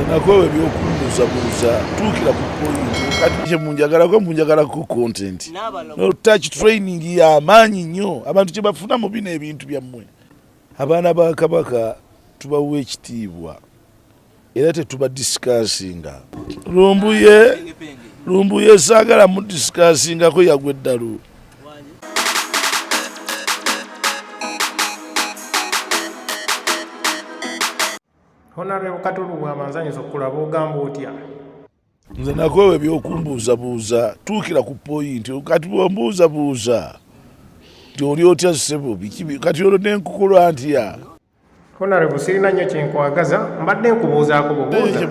Nakwewe byokumbuzabuza tukira ku point kati munjagala ku content no touch training ya manyi nnyo abantu kye bafuna mu bino ebintu byammwe abaana ba Kabaka tubawa ekitiibwa era tetuba discussinga lumbuye saagala mu discussinga ko yagwe eddalu. Honorable Kato Lubwama nzanyiza okulaba ogamba otya? Nze nakwewe byokumbuzabuza tukira ku point kati bwombuzabuza oli otya ssebo kati olwo nenkukola ntya. Honorable sirina nnyo kyenkwagaza mbadde nkubuuzaako bubuuza.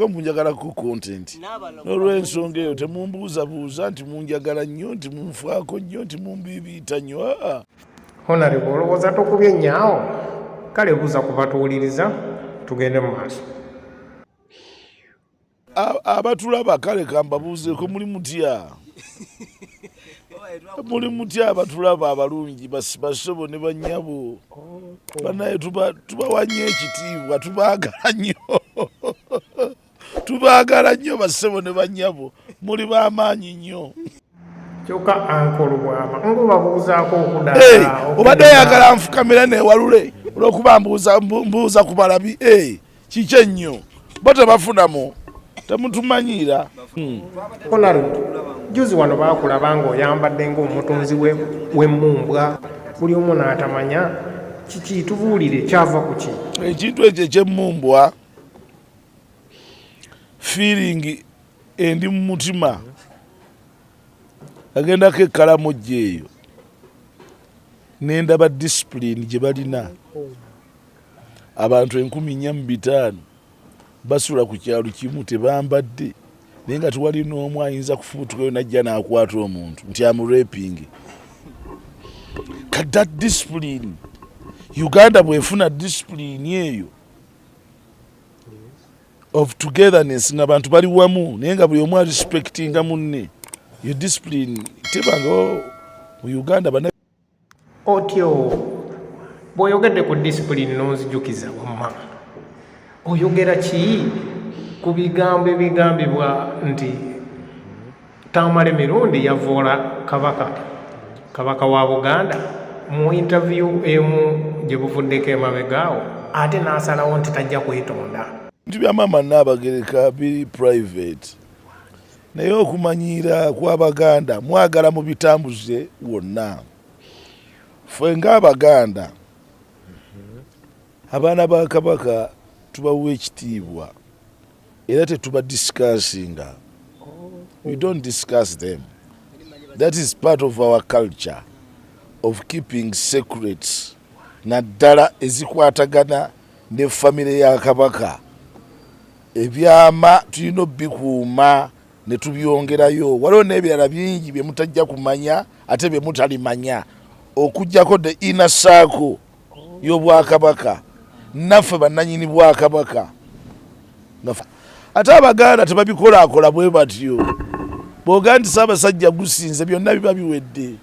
Munjagala ku content n'olw'ensonga eyo temumbuuzabuuza nti munjagala nnyo nti munfaako nnyo nti mumbibiita nnyo. Honorable olowooza tokubye nnyaawo kale buuza kubatuwuliriza tugende mu maaso. Abatulaba kale kambabuuzeeko muli mutya abatulaba abalungi basebo ne bannyabo banaye tubawa nnyo ekitiibwa tubaagala nnyo basebo ne bannyabo muli b'amaanyi nnyo. Kyokka Uncle Lubwama ngubabuuzaako okuddaala obadde oyagala nfukamira neewalule olw'okuba mbuuza ku balabi kiki ennyo bo tebafunamu temutumanyiira. Honorable juzi wano baakulaba ng'oyambadde ng'omutunzi w'emmumbwa buli omu n'atamanya kiki tubuulire kyava ku ki? Ekintu ekyo eky'emmumbwa feeling endi mu mutima agendako ekkalamojja eyo nendaba discipline gye balina abantu 4,500 basula ku kyalo kimu tebambadde naye nga tewali n'omu ayinza kufuutukayo najja n'akwata omuntu nti amuraping. Kati that discipline Uganda bwefuna discipline eyo of togetherness ng'abantu bali wamu naye nga buli omu arespectinga munne yo discipline tebangawo mu Uganda bana. Otyo bw'oyogedde ku discipline n'onzijukiza wamma oyogera ki ku bigambo ebigambibwa nti Tamale mirundi yavoola kabaka wa Buganda mu interview emu gye buvuddeko emabegaawo ate n'asalawo nti tajja kwetonda. Bintu bya maama Nnaabagereka biri private naye okumanyiira kw'Abaganda mwagala mu bitambuze wonna. Ffe ng'Abaganda abaana ba Kabaka tubawa ekitiibwa era tetuba discussinga. We don't discuss them. That is part of our culture of keeping secrets naddala ezikwatagana ne famire ya Kabaka. Ebyama tulina obikuuma ne tubyongerayo waliwo n'ebirala bingi bye mutajja kumanya ate bye mutalimanya okujjako the inner circle y'Obwakabaka naffe bannanyini Bwakabaka. Ate Abaganda tebabikolaakola bwe batyo bw'ogaa nti Ssaabasajja gusinze byonna biba biwedde.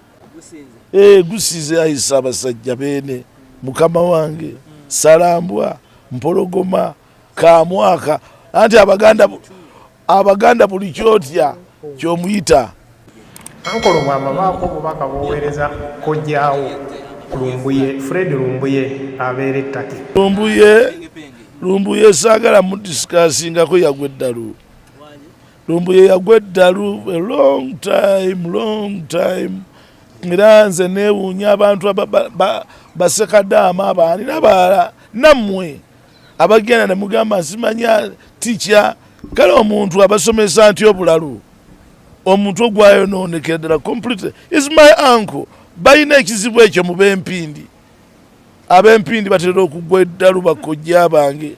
Gusinze ayi Ssaabasajja beene mukama wange Salambwa Mpologoma Kamwaka anti Abaganda buli kyotya ky'omuyita. Uncle Lubwama baako obubaka bw'oweereza kojjaawo Fred Lumbuye abeera ettaki. Lumbuye saagala mu discussingako yagwe eddalu. Lumbuye yagwe eddalu a long time era nze neewuunya abantu basekadaama abaani n'abalala nammwe abagenda ne mugamba nsimanya teacher kale omuntu abasomesa nti obulalu omuntu ogwayonoonekera ddala completely is my uncle. Balina ekizibu ekyo mu b'empindi. Ab'empindi batera okugwa eddalu bakojja bange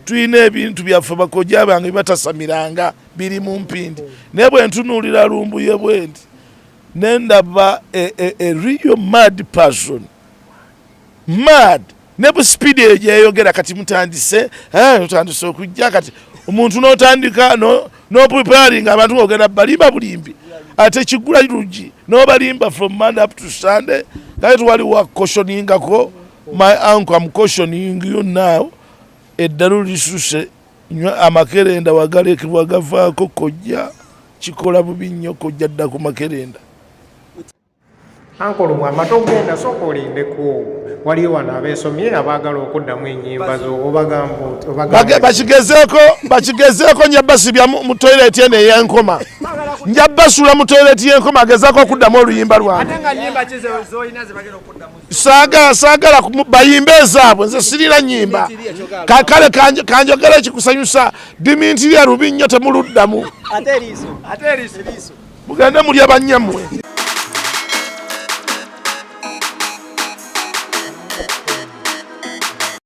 tulina ebintu byaffe bakojja bange batasamiranga biri mu mpindi naye bwe ntunuulira Lumbuye bwe nti nendaba a real mad person mad ne bu speed egyeyogera kati mutandise okujja kati omuntu n'otandika no preparing abantu ng'ogenda balimba bulimbi ate kigula lugi n'obalimba from Monday up to Sunday kale tuwali wa cautioningako my uncle I'm cautioning you now eddalu lisuse nywa amakerenda wagalekebwa gavaako kojja kikola bubi nnyo kojja dda ku makerenda. Ankolo Lubwama togenda sooka olindeko waliyo wano abeesomye abaagala okuddamu ennyimba zo bakigezeeko njabasibya mu toyireti eno ey'enkoma njabasula mu toyireti y'enkoma agezaako okuddamu oluyimba lwange saagala bayimbe ezaabwe nze sirina nnyimba kale kanjogera ekikusanyusa dimintirya lubi nnyo temuluddamu mugende mulya banyammwe